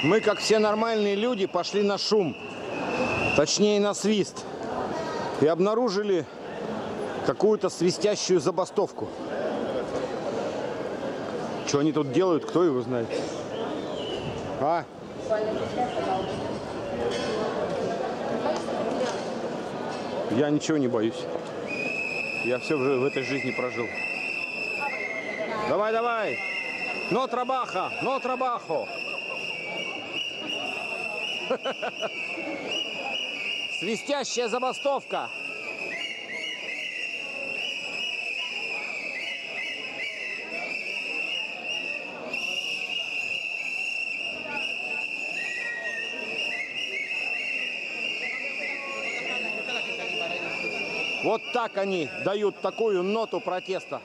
Мы, как все нормальные люди, пошли на шум, точнее на свист, и обнаружили какую-то свистящую забастовку. Что они тут делают, кто его знает? А? Я ничего не боюсь. Я все уже в этой жизни прожил. Давай, давай! Но трабаха! Но трабахо! Свистящая забастовка! Вот так они дают такую ноту протеста.